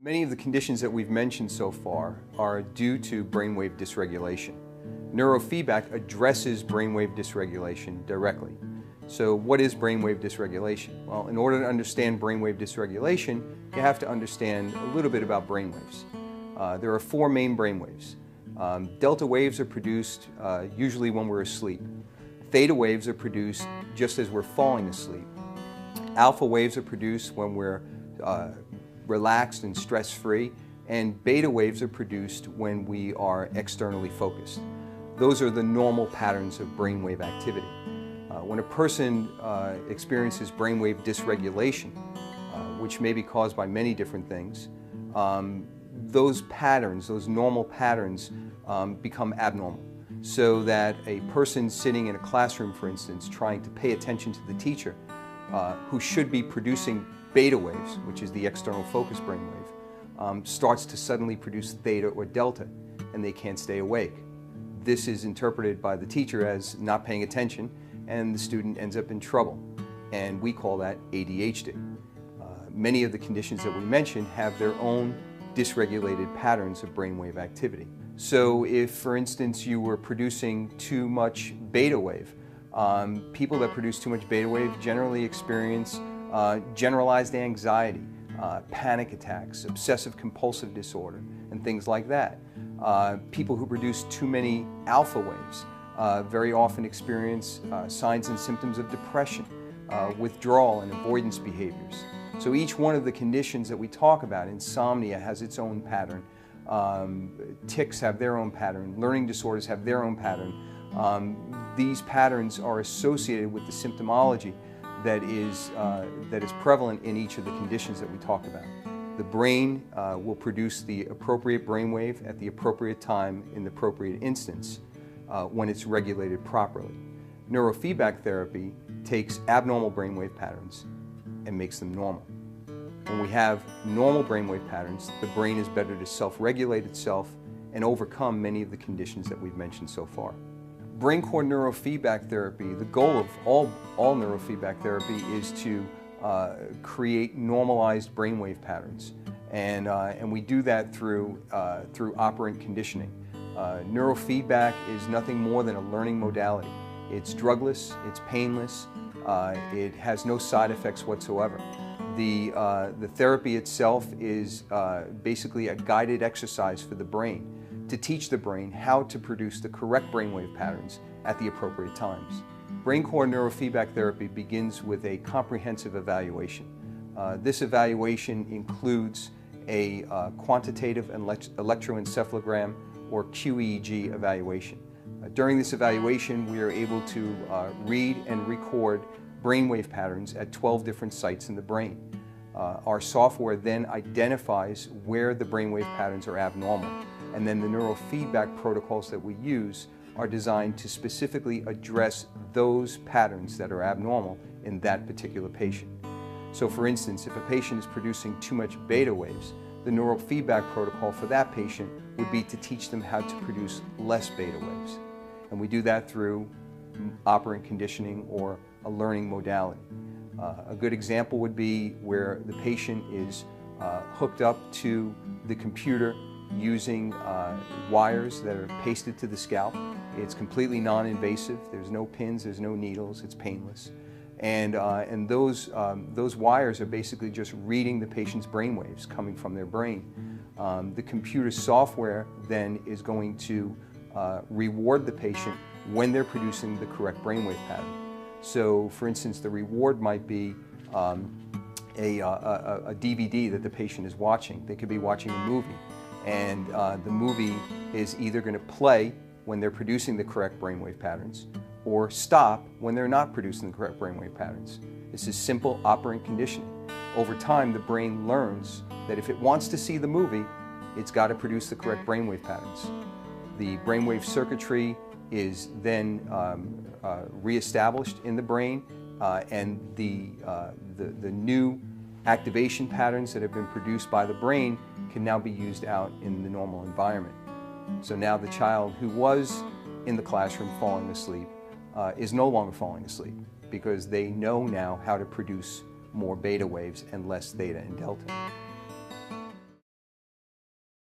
Many of the conditions that we've mentioned so far are due to brainwave dysregulation. Neurofeedback addresses brainwave dysregulation directly. So what is brainwave dysregulation? Well, in order to understand brainwave dysregulation, you have to understand a little bit about brainwaves. There are four main brainwaves. Delta waves are produced usually when we're asleep. Theta waves are produced just as we're falling asleep. Alpha waves are produced when we're relaxed and stress-free, and beta waves are produced when we are externally focused. Those are the normal patterns of brainwave activity. When a person experiences brainwave dysregulation, which may be caused by many different things, those patterns, those normal patterns, become abnormal. So that a person sitting in a classroom, for instance, trying to pay attention to the teacher, who should be producing beta waves, which is the external focus brainwave, starts to suddenly produce theta or delta, and they can't stay awake. This is interpreted by the teacher as not paying attention, and the student ends up in trouble. And we call that ADHD. Many of the conditions that we mentioned have their own dysregulated patterns of brainwave activity. So if, for instance, you were producing too much beta wave, people that produce too much beta wave generally experience generalized anxiety, panic attacks, obsessive compulsive disorder, and things like that. People who produce too many alpha waves very often experience signs and symptoms of depression, withdrawal and avoidance behaviors. So each one of the conditions that we talk about, insomnia has its own pattern, tics have their own pattern, learning disorders have their own pattern. These patterns are associated with the symptomology that is prevalent in each of the conditions that we talk about. The brain will produce the appropriate brainwave at the appropriate time in the appropriate instance when it's regulated properly. Neurofeedback therapy takes abnormal brainwave patterns and makes them normal. When we have normal brainwave patterns, the brain is better to self-regulate itself and overcome many of the conditions that we've mentioned so far. BrainCore Neurofeedback Therapy, the goal of all neurofeedback therapy is to create normalized brainwave patterns. And we do that through operant conditioning. Neurofeedback is nothing more than a learning modality. It's drugless, it's painless, it has no side effects whatsoever. The therapy itself is basically a guided exercise for the brain to teach the brain how to produce the correct brainwave patterns at the appropriate times. BrainCore Neurofeedback Therapy begins with a comprehensive evaluation. This evaluation includes a quantitative electroencephalogram or QEEG evaluation. During this evaluation, we are able to read and record brainwave patterns at 12 different sites in the brain. Our software then identifies where the brainwave patterns are abnormal, and then the neurofeedback protocols that we use are designed to specifically address those patterns that are abnormal in that particular patient. So for instance, if a patient is producing too much beta waves, the neurofeedback protocol for that patient would be to teach them how to produce less beta waves. And we do that through operant conditioning or a learning modality. A good example would be where the patient is hooked up to the computer using wires that are pasted to the scalp. It's completely non-invasive. There's no pins, there's no needles, it's painless. And those wires are basically just reading the patient's brainwaves coming from their brain. The computer software then is going to reward the patient when they're producing the correct brainwave pattern. So, for instance, the reward might be a DVD that the patient is watching. They could be watching a movie, and the movie is either going to play when they're producing the correct brainwave patterns or stop when they're not producing the correct brainwave patterns. This is simple operant conditioning. Over time, the brain learns that if it wants to see the movie, it's got to produce the correct brainwave patterns. The brainwave circuitry is then reestablished in the brain, and the new activation patterns that have been produced by the brain can now be used out in the normal environment. So now the child who was in the classroom falling asleep is no longer falling asleep because they know now how to produce more beta waves and less theta and delta.